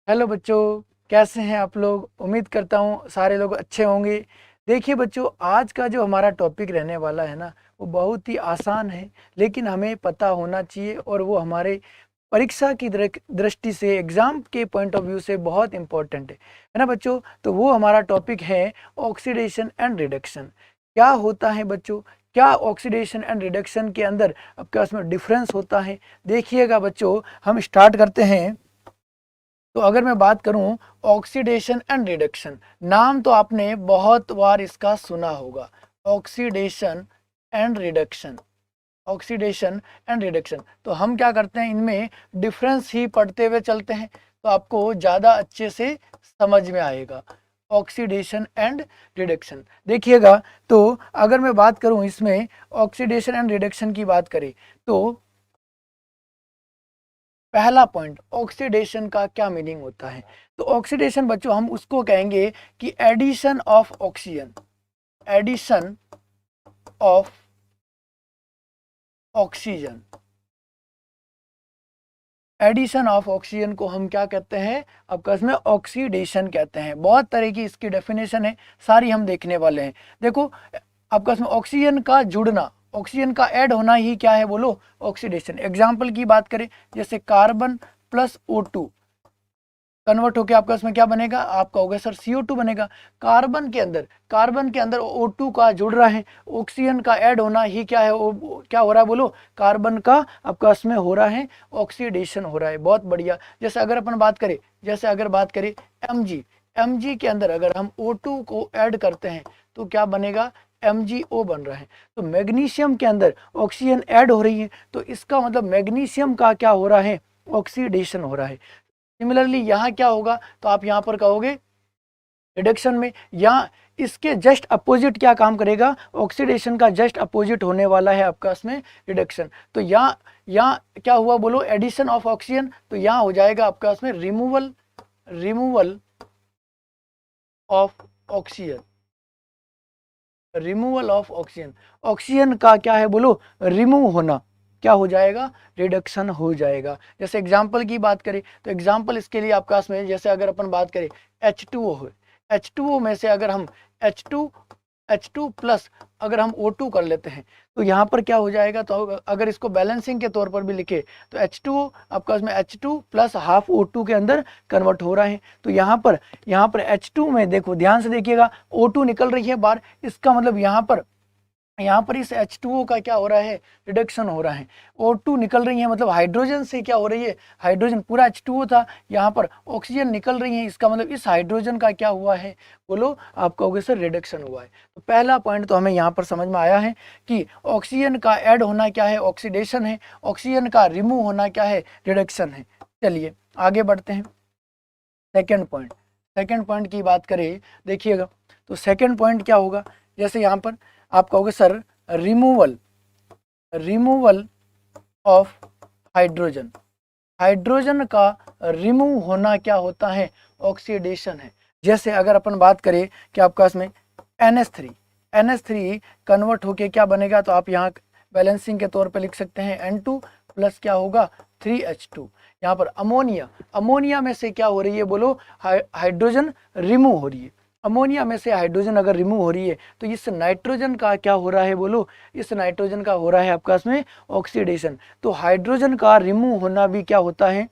Hello बच्चों, कैसे हैं आप लोग। उम्मीद करता हूँ सारे लोग अच्छे होंगे। देखिए बच्चों, आज का जो हमारा टॉपिक रहने वाला है ना, वो बहुत ही आसान है, लेकिन हमें पता होना चाहिए और वो हमारे परीक्षा की दृष्टि से, एग्जाम के पॉइंट ऑफ व्यू से बहुत इंपॉर्टेंट है ना बच्चों। तो वो हमारा टॉपिक है ऑक्सीडेशन एंड रिडक्शन। क्या होता है बच्चों, क्या ऑक्सीडेशन एंड रिडक्शन के अंदर आपके उसमें डिफरेंस होता है। देखिएगा बच्चों, हम स्टार्ट करते हैं। तो अगर मैं बात करूं ऑक्सीडेशन एंड रिडक्शन, नाम तो आपने बहुत बार इसका सुना होगा। Oxidation and reduction, oxidation and reduction. तो हम क्या करते हैं, इनमें डिफरेंस ही पढ़ते हुए चलते हैं, तो आपको ज़्यादा अच्छे से समझ में आएगा। ऑक्सीडेशन एंड रिडक्शन देखिएगा। तो अगर मैं बात करूं इसमें ऑक्सीडेशन एंड रिडक्शन की बात करें, तो पहला पॉइंट, ऑक्सीडेशन का क्या मीनिंग होता है। तो ऑक्सीडेशन बच्चों हम उसको कहेंगे कि addition of oxygen, addition of oxygen, addition of oxygen को हम क्या कहते हैं, आपका इसमें ऑक्सीडेशन कहते हैं। बहुत तरह की इसकी डेफिनेशन है, सारी हम देखने वाले हैं। देखो, आपका इसमें ऑक्सीजन का जुड़ना, ऑक्सीजन का ऐड होना ही क्या है बोलो, ऑक्सीडेशन। एग्जाम्पल की बात करें, जैसे कार्बन प्लस O2 कन्वर्ट होके आपका इसमें क्या बनेगा, आपका होगा सर CO2 बनेगा। कार्बन के अंदर O2 का जुड़ रहा है, ऑक्सीजन का ऐड होना ही क्या है, क्या हो रहा है बोलो, कार्बन का आपका इसमें हो रहा है ऑक्सीडेशन हो रहा है। बहुत बढ़िया। जैसे अगर अपन बात करें, जैसे अगर बात करें Mg के अंदर अगर हम O2 को ऐड करते हैं तो क्या बनेगा, MgO बन रहा है। तो मैग्नीशियम के अंदर ऑक्सीजन ऐड हो रही है, तो इसका मतलब मैग्नीशियम का क्या हो रहा है, ऑक्सीडेशन हो रहा है। सिमिलरली यहाँ क्या होगा, तो आप यहाँ पर कहोगे रिडक्शन में, यहाँ इसके जस्ट अपोजिट क्या काम करेगा, ऑक्सीडेशन का जस्ट अपोजिट होने वाला है आपका इसमें रिडक्शन। तो यहाँ क्या हुआ बोलो, एडिशन ऑफ ऑक्सीजन, तो यहाँ हो जाएगा आपका इसमें removal of oxygen, removal of oxygen. Oxygen का क्या है बोलो, रिमूव होना, क्या हो जाएगा, रिडक्शन हो जाएगा। जैसे एग्जाम्पल की बात करें, तो एग्जाम्पल इसके लिए आपका इसमें, जैसे अगर अपन बात करें H2O है, H2O में से अगर हम H2 प्लस अगर हम O2 कर लेते हैं, तो यहाँ पर क्या हो जाएगा, तो अगर इसको बैलेंसिंग के तौर पर भी लिखे, तो H2O आपका इसमें H2 प्लस हाफ O2 के अंदर कन्वर्ट हो रहा है। तो यहाँ पर H2 में देखो, ध्यान से देखिएगा, O2 निकल रही है बाहर, इसका मतलब यहाँ पर इस H2O का क्या हो रहा है, रिडक्शन हो रहा है। O2 निकल रही है, मतलब हाइड्रोजन से क्या हो रही है, हाइड्रोजन, पूरा H2O था, यहाँ पर ऑक्सीजन निकल रही है, इसका मतलब इस हाइड्रोजन का क्या हुआ है बोलो, आप कहोगे सर रिडक्शन हुआ है। तो पहला पॉइंट तो हमें यहाँ पर समझ में आया है कि ऑक्सीजन का ऐड होना क्या है, ऑक्सीडेशन है, ऑक्सीजन का रिमूव होना क्या है, रिडक्शन है। चलिए आगे बढ़ते हैं। सेकेंड पॉइंट की बात करें, देखिएगा, तो सेकेंड पॉइंट क्या होगा, जैसे यहाँ पर आप कहोगे sir removal of hydrogen, hydrogen का रिमूव होना क्या होता है, ऑक्सीडेशन है। जैसे अगर अपन बात करें कि आपका इसमें NH3 कन्वर्ट होके क्या बनेगा, तो आप यहाँ बैलेंसिंग के तौर पे लिख सकते हैं N2 प्लस क्या होगा 3H2। यहाँ पर अमोनिया में से क्या हो रही है बोलो, हाइड्रोजन रिमूव हो रही है। अमोनिया में से हाइड्रोजन अगर रिमूव हो रही है, तो इस नाइट्रोजन का क्या हो रहा है बोलो, इस नाइट्रोजन का हो रहा है आपका इसमें ऑक्सीडेशन। तो हाइड्रोजन का रिमूव होना भी क्या होता है,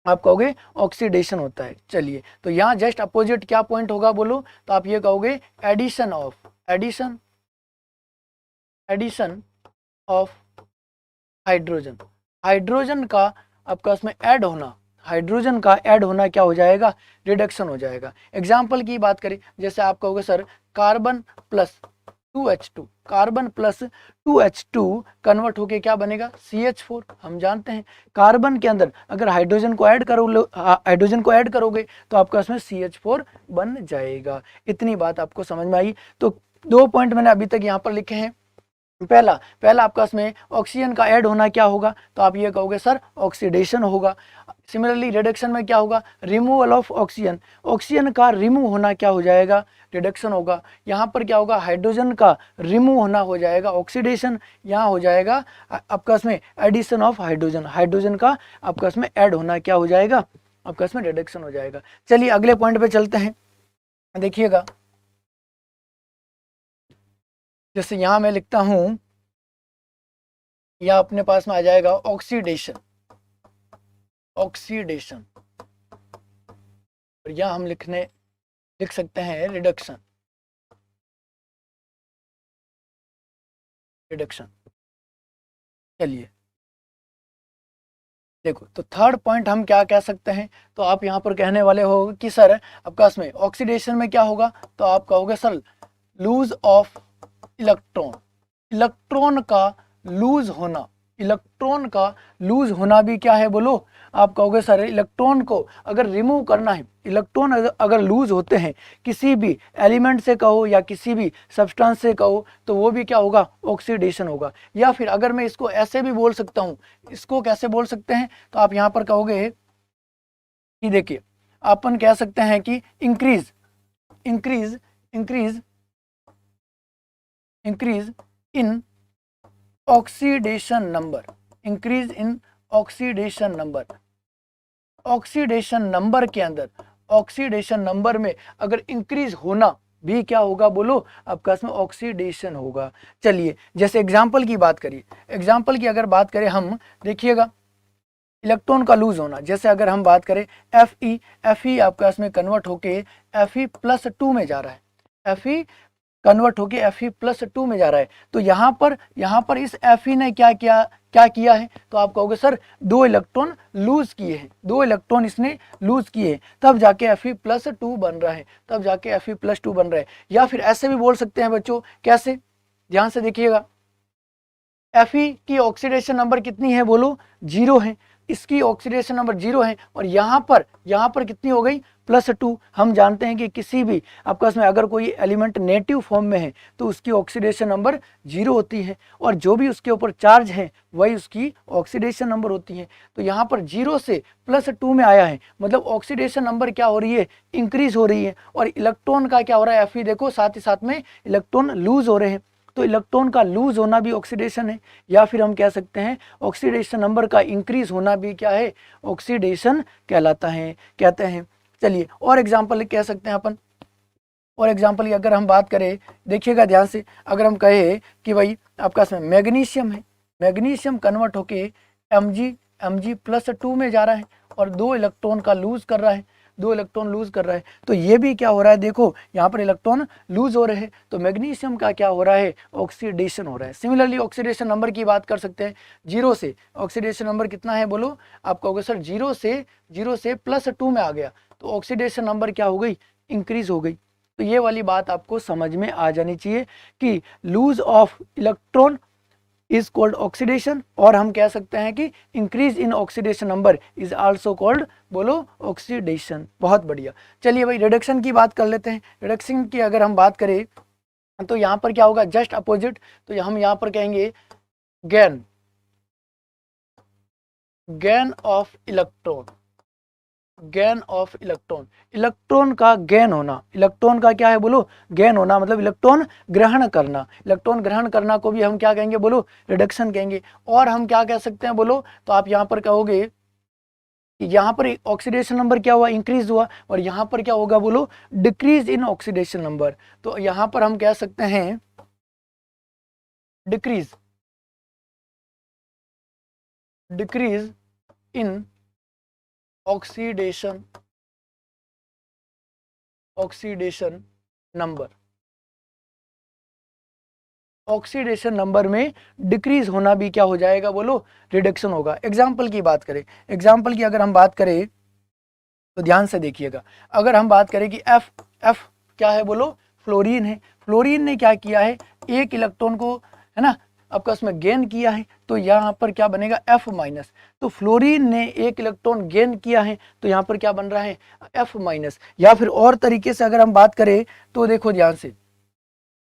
आप कहोगे ऑक्सीडेशन होता है। चलिए, तो यहाँ जस्ट अपोजिट क्या पॉइंट होगा बोलो, तो आप ये कहोगे एडिशन ऑफ हाइड्रोजन। हाइड्रोजन का आपका इसमें ऐड होना, हाइड्रोजन का ऐड होना क्या हो जाएगा, रिडक्शन हो जाएगा। एग्जाम्पल की बात करें, जैसे आप कहोगे sir carbon plus 2H2 convert होके क्या बनेगा, CH4। हम जानते हैं कार्बन के अंदर अगर हाइड्रोजन को ऐड करोगे तो आपका इसमें CH4 बन जाएगा। इतनी बात आपको समझ में आई। तो 2 पॉइंट मैंने अभी तक यहाँ पर लिखे हैं। पहला आपका इसमें ऑक्सीजन का ऐड होना क्या होगा, तो आप ये कहोगे सर ऑक्सीडेशन होगा। सिमिलरली रिडक्शन में क्या होगा, रिमूवल ऑफ ऑक्सीजन, ऑक्सीजन का रिमूव होना क्या हो जाएगा, रिडक्शन होगा। यहाँ पर क्या होगा, हाइड्रोजन का रिमूव होना हो जाएगा ऑक्सीडेशन। यहाँ हो जाएगा आपका इसमें एडिशन ऑफ हाइड्रोजन, हाइड्रोजन का आपका इसमें ऐड होना क्या हो जाएगा, आपका इसमें रिडक्शन हो जाएगा। चलिए अगले पॉइंट पे चलते हैं, देखिएगा जैसे यहां मैं लिखता हूं, या अपने पास में आ जाएगा ऑक्सीडेशन, ऑक्सीडेशन, और यहां हम लिख सकते हैं रिडक्शन, रिडक्शन। चलिए देखो, तो थर्ड पॉइंट हम क्या कह सकते हैं, तो आप यहाँ पर कहने वाले हो कि सर आपका इसमें ऑक्सीडेशन में क्या होगा, तो आप कहोगे sir lose of electron, electron का लूज होना, इलेक्ट्रॉन का लूज होना भी क्या है बोलो, आप कहोगे सर इलेक्ट्रॉन को अगर रिमूव करना है, इलेक्ट्रॉन अगर लूज होते हैं किसी भी एलिमेंट से कहो या किसी भी सब्सटेंस से कहो, तो वो भी क्या होगा, ऑक्सीडेशन होगा। या फिर अगर मैं इसको ऐसे भी बोल सकता हूँ, इसको कैसे बोल सकते हैं, तो आप यहाँ पर कहोगे कि देखिए अपन कह सकते हैं कि increase, increase, increase, increase in oxidation number, increase in oxidation number, oxidation number के अंदर, ऑक्सीडेशन नंबर में अगर इंक्रीज होना भी क्या होगा बोलो, आपका इसमें ऑक्सीडेशन होगा। चलिए जैसे एग्जांपल की बात करिए, एग्जांपल की अगर बात करें हम, देखिएगा इलेक्ट्रॉन का लूज होना, जैसे अगर हम बात करें Fe, Fe आपका इसमें कन्वर्ट होके Fe+2 में जा रहा है, Fe कन्वर्ट होके Fe+2 में जा रहा है, तो यहाँ पर इस Fe ने क्या किया है, तो आप कहोगे सर 2 इलेक्ट्रॉन लूज किए हैं, 2 इलेक्ट्रॉन इसने लूज किए हैं, तब जाके Fe+2 बन रहा है, तब जाके Fe+2 बन रहा है। या फिर ऐसे भी बोल सकते हैं बच्चों, कैसे, ध्यान से देखिएगा, Fe की ऑक्सीडेशन नंबर कितनी है बोलो, 0 है, इसकी ऑक्सीडेशन नंबर 0 है, और यहाँ पर कितनी हो गई, +2। हम जानते हैं कि किसी भी आपका इसमें अगर कोई एलिमेंट नेगेटिव फॉर्म में है तो उसकी ऑक्सीडेशन नंबर 0 होती है, और जो भी उसके ऊपर चार्ज है वही उसकी ऑक्सीडेशन नंबर होती है। तो यहाँ पर 0 से +2 में आया है, मतलब ऑक्सीडेशन नंबर क्या हो रही है, इंक्रीज हो रही है, और इलेक्ट्रॉन का क्या हो रहा है, Fe देखो साथ ही साथ में इलेक्ट्रॉन लूज हो रहे हैं, तो इलेक्ट्रॉन का लूज होना भी ऑक्सीडेशन है, या फिर हम कह सकते हैं ऑक्सीडेशन नंबर का इंक्रीज होना भी क्या है, ऑक्सीडेशन कहलाता है, कहते हैं। चलिए और एग्जांपल कह सकते हैं अपन, और एग्जांपल की अगर हम बात करें, देखिएगा ध्यान से, अगर हम कहे कि भाई आपका इसमें मैग्नीशियम है, मैग्नीशियम कन्वर्ट होके Mg+2 में जा रहा है, और 2 इलेक्ट्रॉन का लूज कर रहा है, 2 इलेक्ट्रॉन लूज कर रहा है, तो ये भी क्या हो रहा है, देखो यहाँ पर इलेक्ट्रॉन लूज हो रहे हैं, तो मैग्नीशियम का क्या हो रहा है, ऑक्सीडेशन हो रहा है। सिमिलरली ऑक्सीडेशन नंबर की बात कर सकते हैं, 0 से ऑक्सीडेशन नंबर कितना है बोलो, आप कहोगे सर 0 से +2 में आ गया, तो ऑक्सीडेशन नंबर क्या हो गई, इंक्रीज हो गई। तो ये वाली बात आपको समझ में आ जानी चाहिए कि lose of electron is called oxidation, और हम कह सकते हैं कि increase in oxidation number is also called बोलो ऑक्सीडेशन। बहुत बढ़िया। चलिए भाई रिडक्शन की बात कर लेते हैं। रिडक्शन की अगर हम बात करें तो यहाँ पर क्या होगा, जस्ट अपोजिट, तो हम यहाँ पर कहेंगे gain, gain of electron, gain of electron, electron का गेन होना, इलेक्ट्रॉन का क्या है बोलो, गेन होना, मतलब इलेक्ट्रॉन ग्रहण करना, इलेक्ट्रॉन ग्रहण करना को भी हम क्या कहेंगे बोलो, रिडक्शन कहेंगे। और हम क्या कह सकते हैं बोलो, तो आप यहाँ पर कहोगे कि यहाँ पर ऑक्सीडेशन नंबर क्या हुआ, इंक्रीज हुआ, और यहाँ पर क्या होगा बोलो, डिक्रीज इन ऑक्सीडेशन नंबर। तो यहाँ पर हम कह सकते हैं decrease, decrease in oxidation, oxidation number, oxidation number में डिक्रीज होना भी क्या हो जाएगा बोलो, रिडक्शन होगा। एग्जाम्पल की बात करें, एग्जाम्पल की अगर हम बात करें तो ध्यान से देखिएगा, अगर हम बात करें कि F क्या है बोलो, फ्लोरीन है, फ्लोरीन ने क्या किया है, एक इलेक्ट्रॉन को है ना आपका उसमें गेन किया है, तो यहाँ पर क्या बनेगा F-। तो फ्लोरीन ने एक इलेक्ट्रॉन गेन किया है, तो यहाँ पर क्या बन रहा है F-। या फिर और तरीके से अगर हम बात करें तो देखो ध्यान से,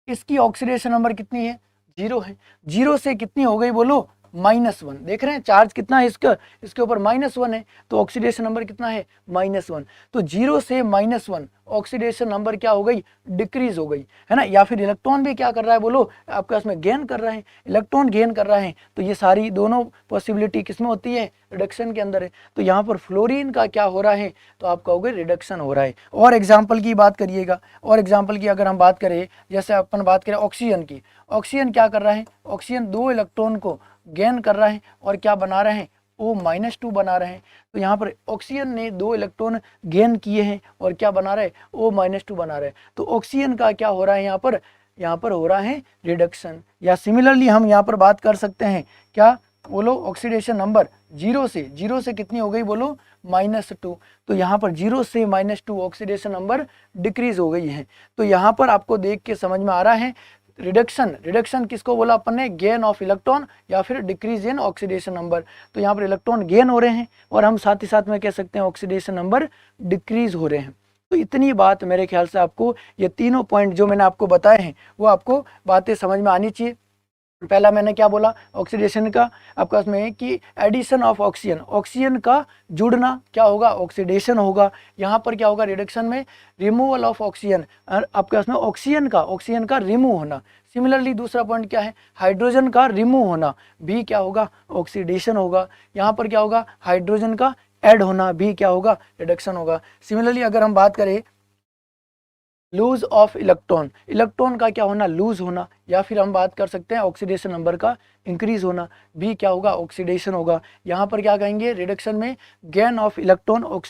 इसकी ऑक्सीडेशन नंबर कितनी है, 0 है, 0 से कितनी हो गई बोलो, -1। देख रहे हैं चार्ज कितना है इसका, इसके ऊपर -1 है, तो ऑक्सीडेशन नंबर कितना है -1। तो 0 से -1 ऑक्सीडेशन नंबर क्या हो गई, डिक्रीज हो गई, है ना। या फिर इलेक्ट्रॉन भी क्या कर रहा है बोलो, आपके उसमें गेन कर रहा है, इलेक्ट्रॉन गेन कर रहा है। तो ये सारी दोनों पॉसिबिलिटी किसमें होती है, रिडक्शन के अंदर है। तो यहाँ पर फ्लोरीन का क्या हो रहा है, तो आप कहोगे रिडक्शन हो रहा है। और एग्जाम्पल की बात करिएगा, और एग्जाम्पल की अगर हम बात करें, जैसे अपन बात करें ऑक्सीजन की, ऑक्सीजन क्या कर रहा है, ऑक्सीजन 2 इलेक्ट्रॉन को गेन कर रहा है और क्या बना रहे हैं, O-2 बना रहे हैं। तो यहाँ पर ऑक्सीजन ने 2 इलेक्ट्रॉन गेन किए हैं और क्या बना रहे हैं, O-2 बना रहे हैं। तो ऑक्सीजन का क्या हो रहा है, यहाँ पर हो रहा है रिडक्शन। या सिमिलरली हम यहाँ पर बात कर सकते हैं, क्या बोलो, ऑक्सीडेशन नंबर 0 से कितनी हो गई बोलो, -2। तो यहाँ पर 0 से -2 ऑक्सीडेशन नंबर डिक्रीज हो गई है। तो यहाँ पर आपको देख के समझ में आ रहा है रिडक्शन किसको बोला अपन ने, गेन ऑफ इलेक्ट्रॉन या फिर डिक्रीज इन ऑक्सीडेशन नंबर। तो यहाँ पर इलेक्ट्रॉन गेन हो रहे हैं और हम साथ ही साथ में कह सकते हैं ऑक्सीडेशन नंबर डिक्रीज हो रहे हैं। तो इतनी बात मेरे ख्याल से आपको ये तीनों पॉइंट जो मैंने आपको बताए हैं वो आपको बातें समझ में आनी चाहिए। पहला मैंने क्या बोला, ऑक्सीडेशन का आपका उसमें कि एडिशन ऑफ ऑक्सीजन का जुड़ना क्या होगा, ऑक्सीडेशन होगा। यहाँ पर क्या होगा, रिडक्शन में रिमूवल ऑफ ऑक्सीजन, आपके उसमें ऑक्सीजन का रिमूव होना। सिमिलरली दूसरा पॉइंट क्या है, हाइड्रोजन का रिमूव होना, भी क्या होगा, ऑक्सीडेशन होगा। यहाँ पर क्या होगा, हाइड्रोजन का ऐड होना, भी क्या होगा, रिडक्शन होगा। सिमिलरली अगर हम बात करें लूज ऑफ इलेक्ट्रॉन का क्या होना, लूज होना, या फिर हम बात कर सकते हैं ऑक्सीडेशन नंबर का इंक्रीज होना, भी क्या होगा, ऑक्सीडेशन होगा। यहाँ पर क्या कहेंगे, रिडक्शन में गेन ऑफ इलेक्ट्रॉन,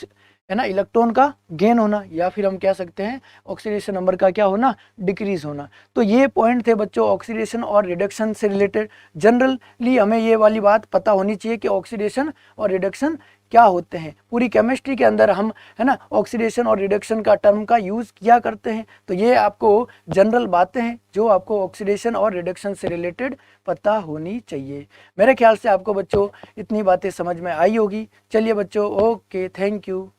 है ना, इलेक्ट्रॉन का गेन होना, या फिर हम कह सकते हैं ऑक्सीडेशन नंबर का क्या होना, डिक्रीज होना। तो ये पॉइंट थे बच्चों ऑक्सीडेशन और रिडक्शन से रिलेटेड। जनरली हमें ये वाली बात पता होनी चाहिए कि ऑक्सीडेशन और रिडक्शन क्या होते हैं। पूरी केमिस्ट्री के अंदर हम, है ना, ऑक्सीडेशन और रिडक्शन का टर्म का यूज़ किया करते हैं। तो ये आपको जनरल बातें हैं जो आपको ऑक्सीडेशन और रिडक्शन से रिलेटेड पता होनी चाहिए। मेरे ख्याल से आपको बच्चों इतनी बातें समझ में आई होगी। चलिए बच्चों, ओके, थैंक यू।